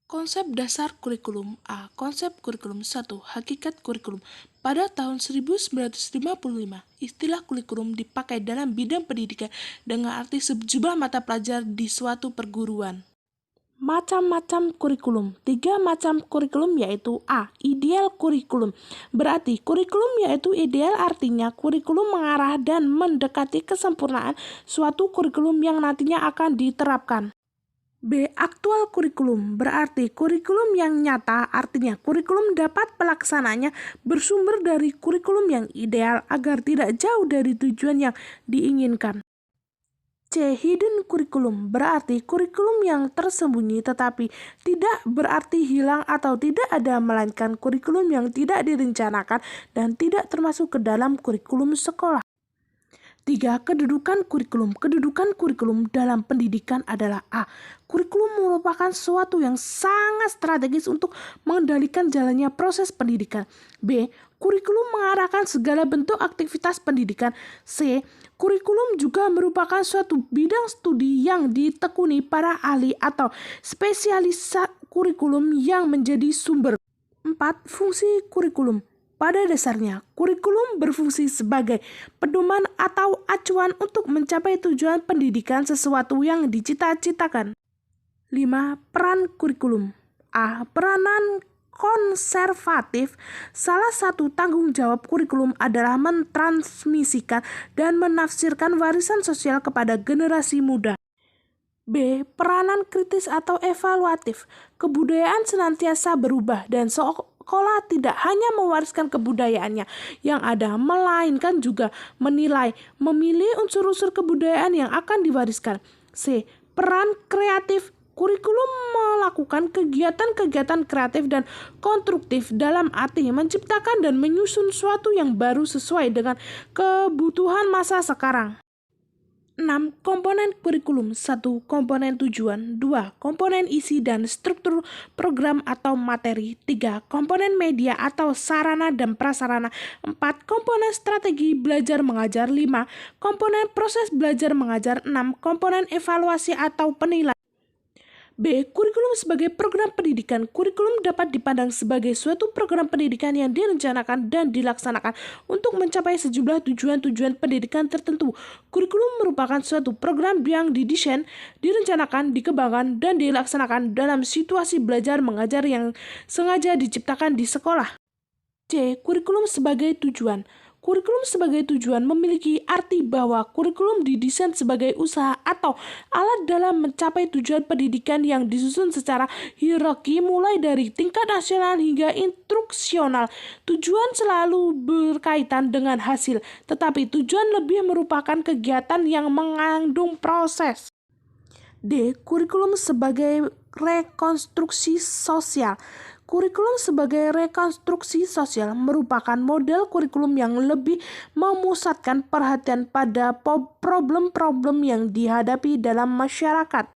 Konsep dasar kurikulum A. Konsep kurikulum 1. Hakikat kurikulum. Pada tahun 1955, istilah kurikulum dipakai dalam bidang pendidikan dengan arti sejumlah mata pelajaran di suatu perguruan. Macam-macam kurikulum. 3 macam kurikulum yaitu A. Ideal kurikulum. Berarti kurikulum yaitu ideal artinya kurikulum mengarah dan mendekati kesempurnaan suatu kurikulum yang nantinya akan diterapkan. B. Aktual kurikulum berarti kurikulum yang nyata, artinya kurikulum dapat pelaksananya bersumber dari kurikulum yang ideal agar tidak jauh dari tujuan yang diinginkan. C. Hidden kurikulum berarti kurikulum yang tersembunyi tetapi tidak berarti hilang atau tidak ada, melainkan kurikulum yang tidak direncanakan dan tidak termasuk ke dalam kurikulum sekolah. 3. Kedudukan kurikulum. Kedudukan kurikulum dalam pendidikan adalah A. Kurikulum merupakan sesuatu yang sangat strategis untuk mengendalikan jalannya proses pendidikan. B. Kurikulum mengarahkan segala bentuk aktivitas pendidikan. C. Kurikulum juga merupakan suatu bidang studi yang ditekuni para ahli atau spesialis kurikulum yang menjadi sumber. 4. Fungsi kurikulum. Pada dasarnya, kurikulum berfungsi sebagai pedoman atau acuan untuk mencapai tujuan pendidikan sesuatu yang dicita-citakan. 5. Peran kurikulum. A. Peranan konservatif. Salah satu tanggung jawab kurikulum adalah mentransmisikan dan menafsirkan warisan sosial kepada generasi muda. B. Peranan kritis atau evaluatif. Kebudayaan senantiasa berubah dan sekolah tidak hanya mewariskan kebudayaannya yang ada, melainkan juga menilai, memilih unsur-unsur kebudayaan yang akan diwariskan. C. Peran kreatif. Kurikulum melakukan kegiatan-kegiatan kreatif dan konstruktif dalam arti menciptakan dan menyusun sesuatu yang baru sesuai dengan kebutuhan masa sekarang. 6. Komponen kurikulum. 1. Komponen tujuan. 2. Komponen isi dan struktur program atau materi. 3. Komponen media atau sarana dan prasarana. 4. Komponen strategi belajar mengajar. 5. Komponen proses belajar mengajar. 6. Komponen evaluasi atau penilaian. B. Kurikulum sebagai program pendidikan. Kurikulum dapat dipandang sebagai suatu program pendidikan yang direncanakan dan dilaksanakan untuk mencapai sejumlah tujuan-tujuan pendidikan tertentu. Kurikulum merupakan suatu program yang didesain, direncanakan, dikembangkan, dan dilaksanakan dalam situasi belajar mengajar yang sengaja diciptakan di sekolah. C. Kurikulum sebagai tujuan. Kurikulum sebagai tujuan memiliki arti bahwa kurikulum didesain sebagai usaha atau alat dalam mencapai tujuan pendidikan yang disusun secara hierarki mulai dari tingkat nasional hingga instruksional. Tujuan selalu berkaitan dengan hasil, tetapi tujuan lebih merupakan kegiatan yang mengandung proses. D. Kurikulum sebagai rekonstruksi sosial. Kurikulum sebagai rekonstruksi sosial merupakan model kurikulum yang lebih memusatkan perhatian pada problem-problem yang dihadapi dalam masyarakat.